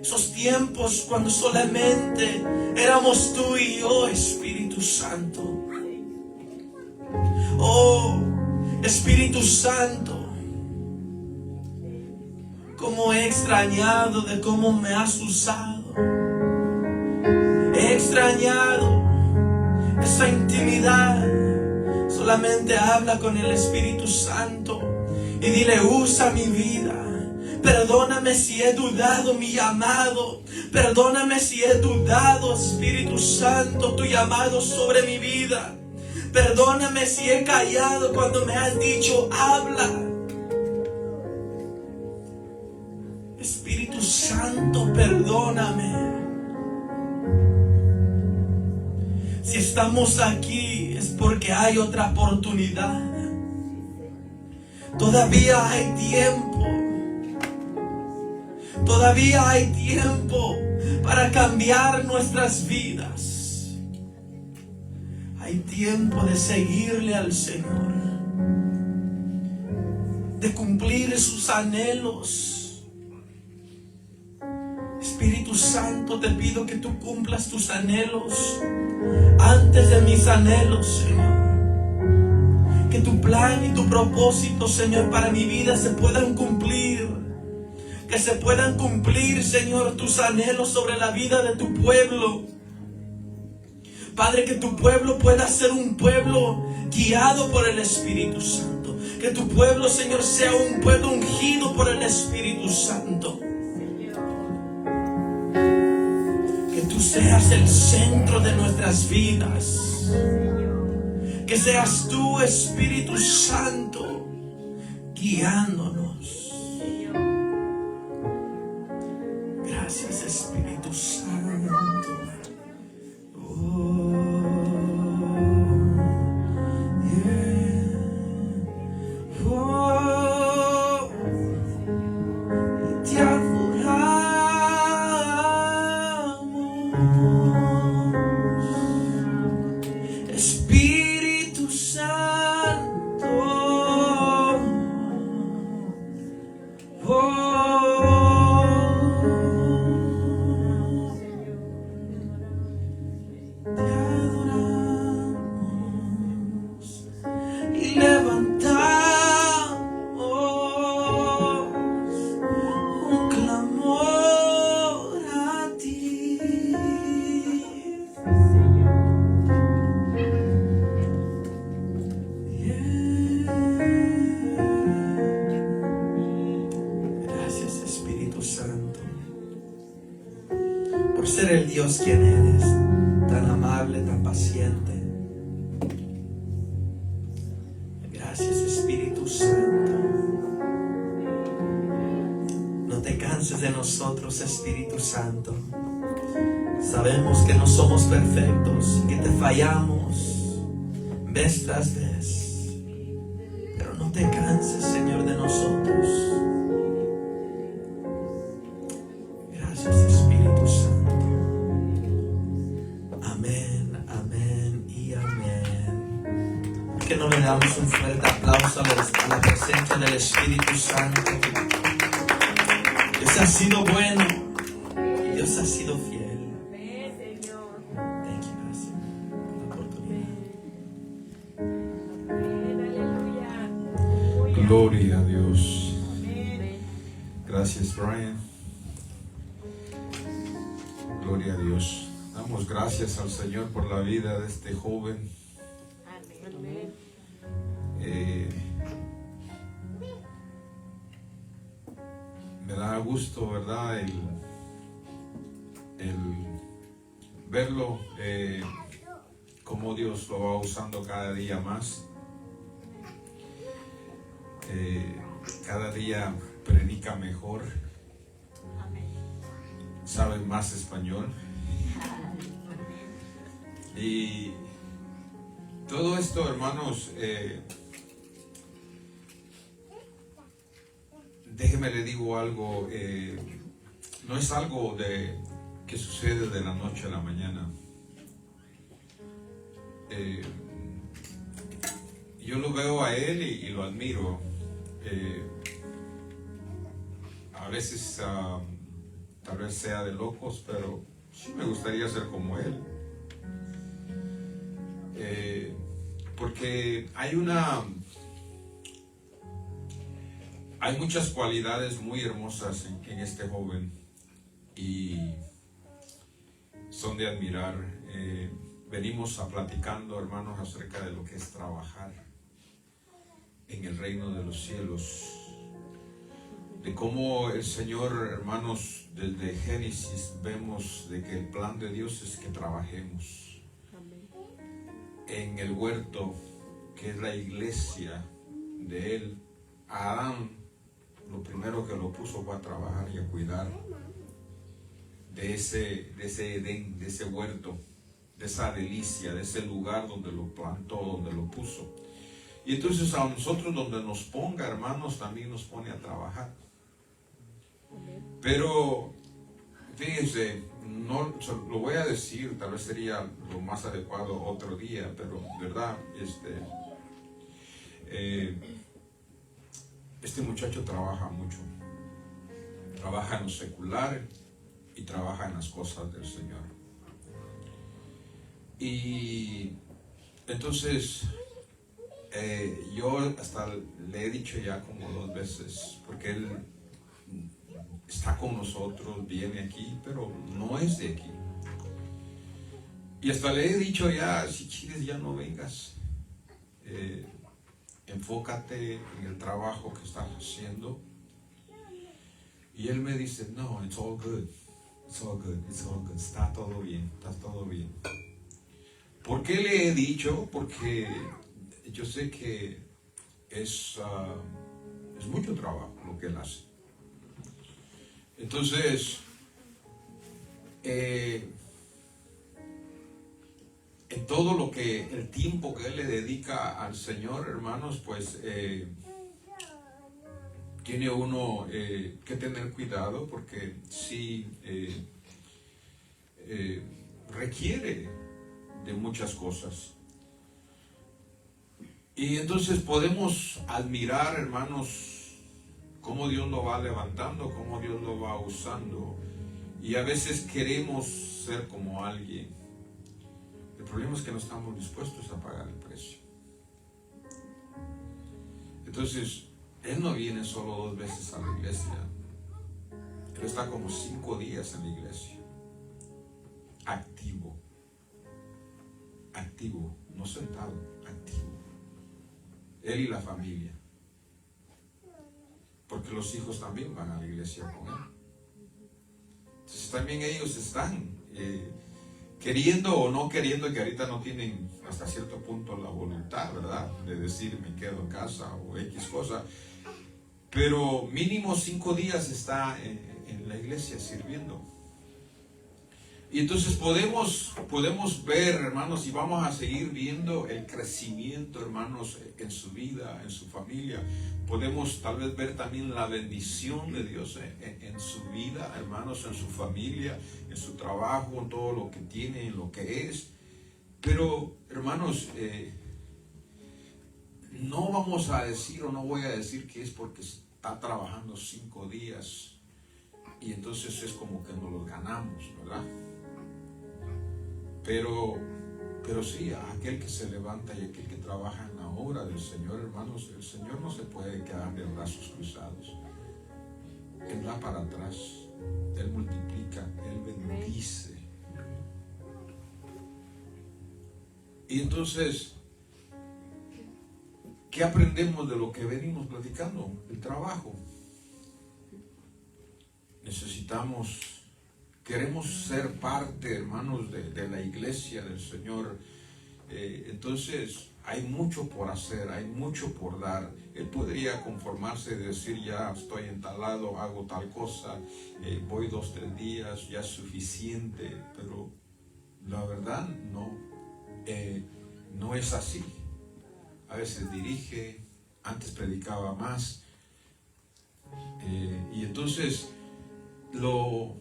Esos tiempos cuando solamente éramos tú y yo, Espíritu Santo. Oh, Espíritu Santo, cómo he extrañado de cómo me has usado. He extrañado esa intimidad, Solamente habla con el Espíritu Santo y dile: usa mi vida. Perdóname si he dudado mi llamado. Perdóname si he dudado, Espíritu Santo, tu llamado sobre mi vida. Perdóname si he callado cuando me has dicho: habla. Espíritu Santo, perdóname. Si estamos aquí es porque hay otra oportunidad. Todavía hay tiempo. Todavía hay tiempo para cambiar nuestras vidas. Hay tiempo de seguirle al Señor, de cumplir sus anhelos. Espíritu Santo, te pido que tú cumplas tus anhelos antes de mis anhelos, Señor. Que tu plan y tu propósito, Señor, para mi vida se puedan cumplir. Que se puedan cumplir, Señor, tus anhelos sobre la vida de tu pueblo. Padre, que tu pueblo pueda ser un pueblo guiado por el Espíritu Santo. Que tu pueblo, Señor, sea un pueblo ungido por el Espíritu Santo. Que tú seas el centro de nuestras vidas. Que seas tú, Espíritu Santo, guiándonos. Gracias, Espíritu Santo. Oh, yeah. Oh, y te adoramos, Espíritu Santo. Oh, por ser el Dios quien eres, tan amable, tan paciente. Gracias, Espíritu Santo. No te canses de nosotros, Espíritu Santo. Sabemos que no somos perfectos, que te fallamos vez tras vez, pero no te canses, Señor, de nosotros. Gracias, Espíritu Santo. Amén, amén y amén. ¿Por qué no le damos un fuerte aplauso a la presencia del Espíritu Santo? Dios ha sido bueno y Dios ha sido fiel. Thank you, Pastor, por la oportunidad. Gloria a Dios. Gracias, Brian. Gloria a Dios. Damos gracias al Señor por la vida de este joven. Me da gusto, ¿verdad? El verlo, cómo Dios lo va usando cada día más. Cada día predica mejor, sabe más español. Y todo esto, hermanos, déjeme le digo algo, no es algo que sucede de la noche a la mañana. Yo lo veo a él y lo admiro. A veces tal vez sea de locos, pero sí me gustaría ser como él. Porque hay muchas cualidades muy hermosas en este joven y son de admirar. venimos a platicando, hermanos, acerca de lo que es trabajar en el reino de los cielos, de cómo el Señor, hermanos, desde Génesis vemos de que el plan de Dios es que trabajemos en el huerto, que es la iglesia de Él. A Adán, lo primero que lo puso fue a trabajar y a cuidar de ese Edén, de ese huerto, de esa delicia, de ese lugar donde lo plantó, donde lo puso. Y entonces a nosotros donde nos ponga, hermanos, también nos pone a trabajar. Pero fíjense, no lo voy a decir, tal vez sería lo más adecuado otro día, pero verdad, este muchacho trabaja mucho, trabaja en lo secular y trabaja en las cosas del Señor. Y entonces yo hasta le he dicho ya como 2 veces, porque él está con nosotros, viene aquí, pero no es de aquí. Y hasta le he dicho ya, si quieres ya no vengas, enfócate en el trabajo que estás haciendo. Y él me dice, no, it's all good, it's all good, it's all good, está todo bien, está todo bien. ¿Por qué le he dicho? Porque yo sé que es mucho trabajo lo que él hace. Entonces, en todo lo que, el tiempo que él le dedica al Señor, hermanos, pues tiene uno que tener cuidado, porque sí requiere de muchas cosas. Y entonces podemos admirar, hermanos, cómo Dios lo va levantando, cómo Dios lo va usando. Y a veces queremos ser como alguien. El problema es que no estamos dispuestos a pagar el precio. Entonces, Él no viene solo 2 veces a la iglesia. Él está como 5 días en la iglesia. Activo. Activo, no sentado, activo. Él y la familia. Porque los hijos también van a la iglesia con él. Entonces también ellos están queriendo o no queriendo, que ahorita no tienen hasta cierto punto la voluntad, ¿verdad? De decir me quedo en casa o X cosa. Pero mínimo 5 días está en la iglesia sirviendo. Y entonces podemos ver, hermanos, y vamos a seguir viendo el crecimiento, hermanos, en su vida, en su familia. Podemos tal vez ver también la bendición de Dios en su vida, hermanos, en su familia, en su trabajo, en todo lo que tiene, en lo que es. Pero, hermanos, no vamos a decir o no voy a decir que es porque está trabajando 5 días y entonces es como que nos los ganamos, ¿verdad? Pero sí, aquel que se levanta y aquel que trabaja en la obra del Señor, hermanos, el Señor no se puede quedar de brazos cruzados. Él da para atrás, Él multiplica, Él bendice. Y entonces, ¿qué aprendemos de lo que venimos platicando? El trabajo. Queremos ser parte, hermanos, de la iglesia del Señor. Entonces hay mucho por hacer, hay mucho por dar. Él podría conformarse de decir, ya estoy en tal lado, hago tal cosa, voy 2, 3 días, ya es suficiente. Pero la verdad no es así. A veces dirige, antes predicaba más. Y entonces lo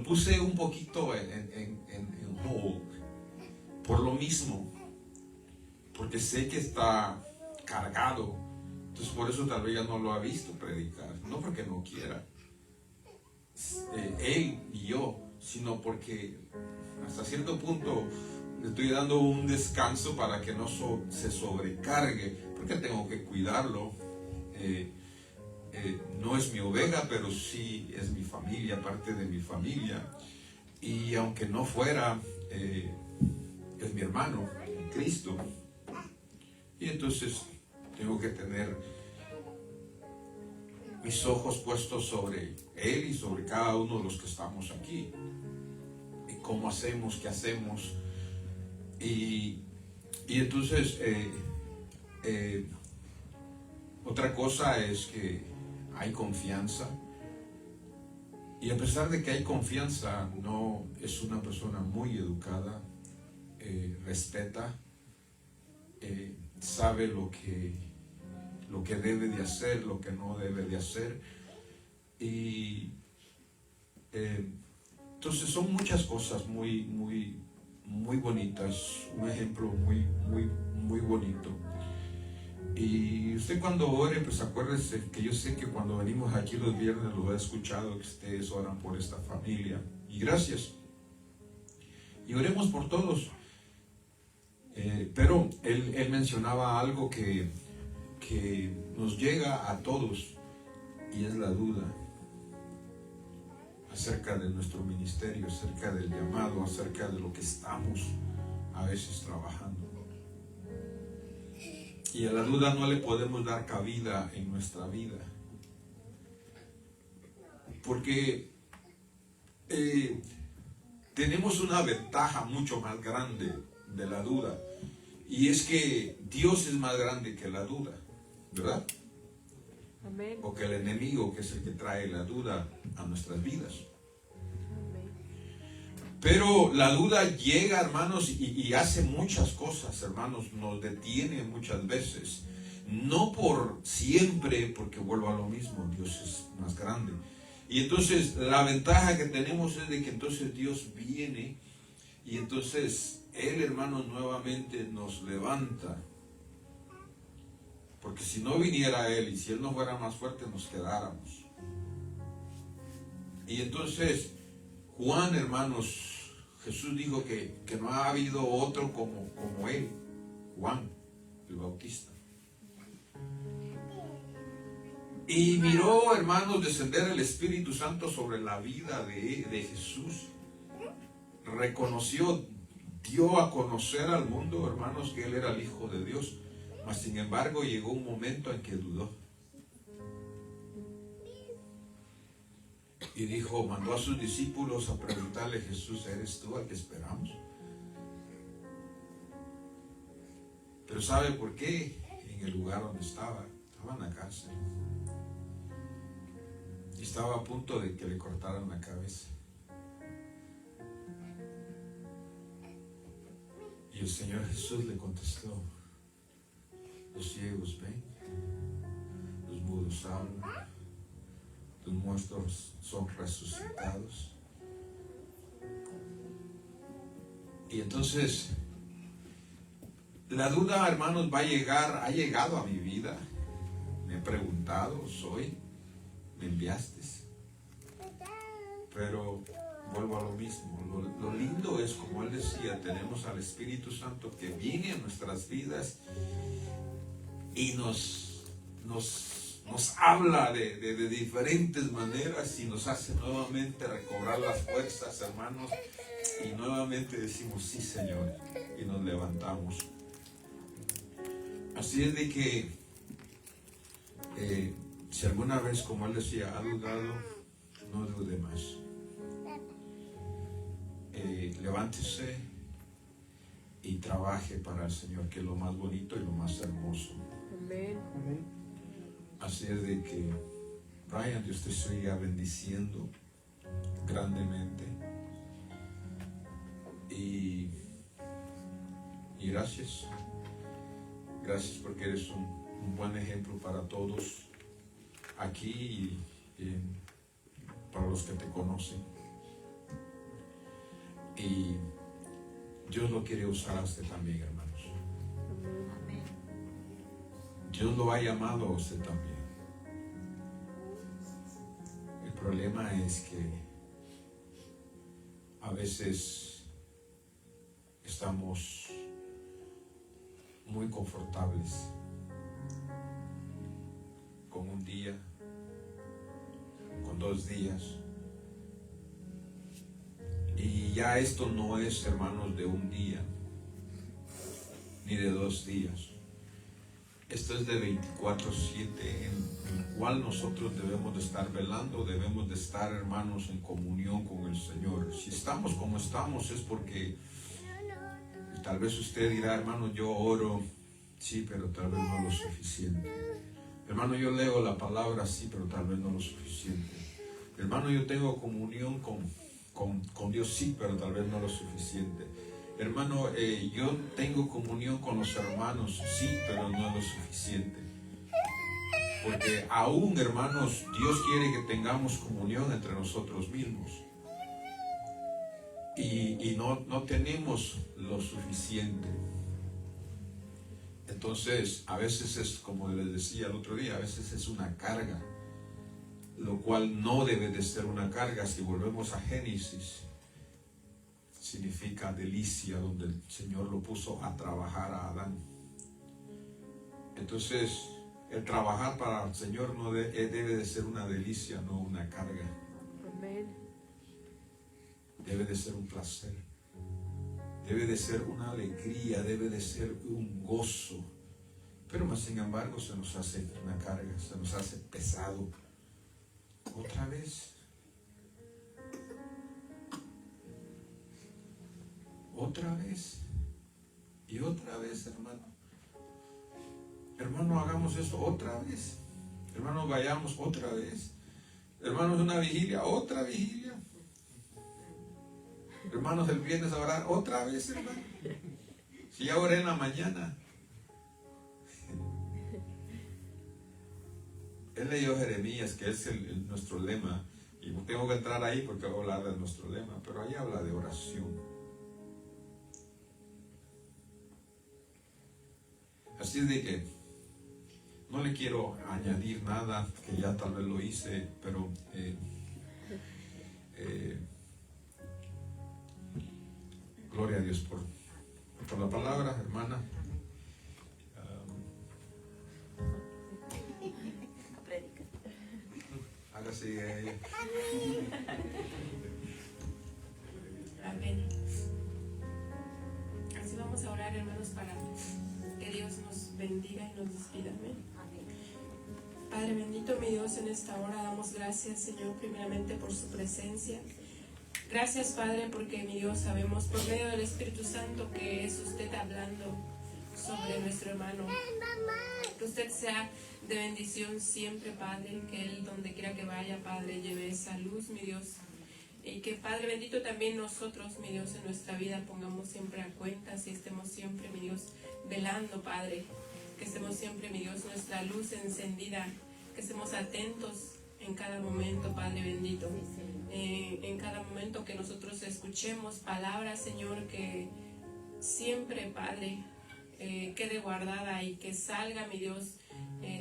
puse un poquito en hold, por lo mismo, porque sé que está cargado. Entonces por eso tal vez ya no lo ha visto predicar, no porque no quiera él y yo, sino porque hasta cierto punto le estoy dando un descanso para que no se sobrecargue, porque tengo que cuidarlo. No es mi oveja, pero sí es mi familia, parte de mi familia. Y aunque no fuera, es mi hermano en Cristo. Y entonces tengo que tener mis ojos puestos sobre él y sobre cada uno de los que estamos aquí. Y cómo hacemos, qué hacemos. Y entonces otra cosa es que hay confianza. Y a pesar de que hay confianza, no es una persona muy educada, respeta, sabe lo que debe de hacer, lo que no debe de hacer. Y entonces son muchas cosas muy bonitas, un ejemplo muy bonito. Y usted cuando ore, pues acuérdese que yo sé que cuando venimos aquí los viernes lo he escuchado, que ustedes oran por esta familia. Y gracias. Y oremos por todos. Pero él mencionaba algo que nos llega a todos, y es la duda acerca de nuestro ministerio, acerca del llamado, acerca de lo que estamos a veces trabajando. Y a la duda no le podemos dar cabida en nuestra vida, porque tenemos una ventaja mucho más grande de la duda, y es que Dios es más grande que la duda, ¿verdad? Amén. O que el enemigo, que es el que trae la duda a nuestras vidas. Amén. Pero la duda llega, hermanos, y hace muchas cosas, hermanos, nos detiene muchas veces. No por siempre, porque vuelvo a lo mismo, Dios es más grande. Y entonces la ventaja que tenemos es de que entonces Dios viene y entonces Él, hermanos, nuevamente nos levanta. Porque si no viniera Él y si Él no fuera más fuerte, nos quedáramos. Y entonces Juan, hermanos, Jesús dijo que no ha habido otro como Él, Juan el Bautista. Y miró, hermanos, descender el Espíritu Santo sobre la vida de Jesús. Reconoció, dio a conocer al mundo, hermanos, que Él era el Hijo de Dios. Mas sin embargo llegó un momento en que dudó. Y dijo, mandó a sus discípulos a preguntarle: Jesús, ¿eres tú al que esperamos? Pero ¿sabe por qué? En el lugar donde estaba en la cárcel. Y estaba a punto de que le cortaran la cabeza. Y el Señor Jesús le contestó: los ciegos ven, los mudos hablan, los muertos son resucitados. Y entonces la duda, hermanos, ha llegado a mi vida. Me he preguntado, ¿me enviaste? Pero vuelvo a lo mismo. Lo lindo es, como él decía, tenemos al Espíritu Santo que viene a nuestras vidas y nos habla de diferentes maneras y nos hace nuevamente recobrar las fuerzas, hermanos, y nuevamente decimos: sí, Señor, y nos levantamos. Así es de que si alguna vez, como él decía, ha dudado, no dude más. Levántese y trabaje para el Señor, que es lo más bonito y lo más hermoso. Amén. Así es de que, Brian, Dios te siga bendiciendo grandemente. Y gracias. Gracias porque eres un buen ejemplo para todos aquí y para los que te conocen. Y Dios lo quiere usar a usted también, hermanos. Amén. Dios lo ha llamado a usted también. El problema es que a veces estamos muy confortables con un día, con 2 días. Y ya esto no es, hermanos, de un día, ni de 2 días. Esto es de 24/7, en el cual nosotros debemos de estar velando, debemos de estar, hermanos, en comunión con el Señor. Si estamos como estamos es porque tal vez usted dirá, hermano, yo oro, sí, pero tal vez no lo suficiente. Hermano, yo leo la palabra, sí, pero tal vez no lo suficiente. Hermano, yo tengo comunión con Dios, sí, pero tal vez no lo suficiente. Hermano, yo tengo comunión con los hermanos, sí, pero no es lo suficiente. Porque aún, hermanos, Dios quiere que tengamos comunión entre nosotros mismos. Y no tenemos lo suficiente. Entonces, a veces es, como les decía el otro día, a veces es una carga, lo cual no debe de ser una carga. Si volvemos a Génesis, significa delicia, donde el Señor lo puso a trabajar a Adán. Entonces, el trabajar para el Señor no debe de ser una delicia, no una carga. Amén. Debe de ser un placer, debe de ser una alegría, debe de ser un gozo. Pero más sin embargo se nos hace una carga, se nos hace pesado. Otra vez. Otra vez. Y otra vez, hermano. Hermano, hagamos eso otra vez. Hermano, vayamos otra vez. Hermanos, una vigilia, otra vigilia. Hermanos, el viernes a orar otra vez, hermano. Si ya oré en la mañana. Él leyó Jeremías, que es nuestro lema. Y no tengo que entrar ahí porque voy a hablar de nuestro lema. Pero ahí habla de oración. Así es de que no le quiero añadir nada, que ya tal vez lo hice, pero gloria a Dios por la palabra, hermana. Hágase a ella. Amén. Así vamos a orar, hermanos, para que Dios nos bendiga y nos despida. Amén. Padre bendito, mi Dios, en esta hora damos gracias, Señor, primeramente por su presencia. Gracias, Padre, porque, mi Dios, sabemos por medio del Espíritu Santo que es usted hablando sobre nuestro hermano. Que usted sea de bendición siempre, Padre, que él donde quiera que vaya, Padre, lleve esa luz, mi Dios. Y que, Padre bendito, también nosotros, mi Dios, en nuestra vida pongamos siempre a cuentas y estemos siempre, mi Dios, velando, Padre. Que estemos siempre, mi Dios, nuestra luz encendida. Que estemos atentos en cada momento, Padre bendito. En cada momento que nosotros escuchemos palabras, Señor, que siempre, Padre, quede guardada y que salga, mi Dios,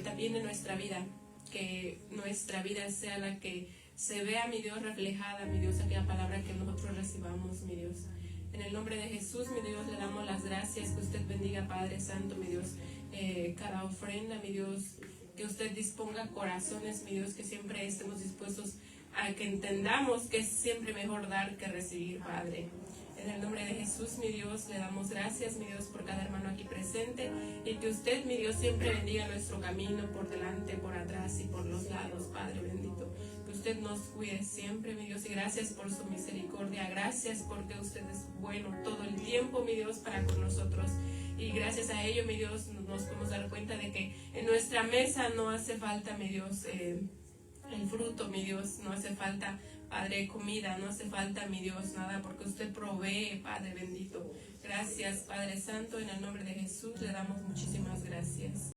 también en nuestra vida. Que nuestra vida sea la que se vea, mi Dios, reflejada, mi Dios, aquella palabra que nosotros recibamos, mi Dios. En el nombre de Jesús, mi Dios, le damos las gracias. Que usted bendiga, Padre Santo, mi Dios, cada ofrenda, mi Dios. Que usted disponga corazones, mi Dios, que siempre estemos dispuestos a que entendamos que es siempre mejor dar que recibir, Padre. En el nombre de Jesús, mi Dios, le damos gracias, mi Dios, por cada hermano aquí presente. Y que usted, mi Dios, siempre bendiga nuestro camino por delante, por atrás y por los lados, Padre bendito. Que usted nos cuide siempre, mi Dios, y gracias por su misericordia. Gracias porque usted es bueno todo el tiempo, mi Dios, para con nosotros. Y gracias a ello, mi Dios, nos podemos dar cuenta de que en nuestra mesa no hace falta, mi Dios, el fruto, mi Dios, no hace falta, Padre, comida, no hace falta, mi Dios, nada, porque usted provee, Padre bendito. Gracias, Padre Santo, en el nombre de Jesús le damos muchísimas gracias.